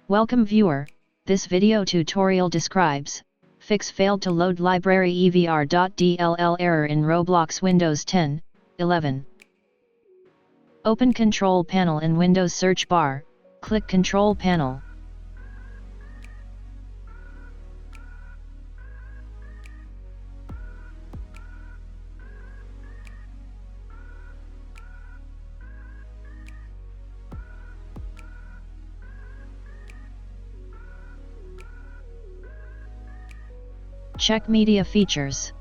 Welcome viewer, this video tutorial describes, fix failed to load library EVR.dll error in Roblox Windows 10, 11. Open Control Panel in Windows search bar, click Control Panel. Check Media Features.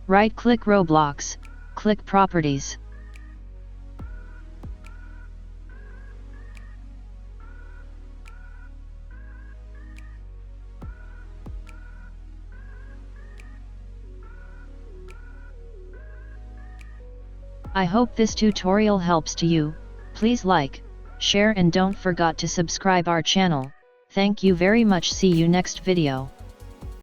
Right-click Roblox, click Properties. I hope this tutorial helps to you. Please like, share and don't forget to subscribe our channel. Thank you very much. See you next video.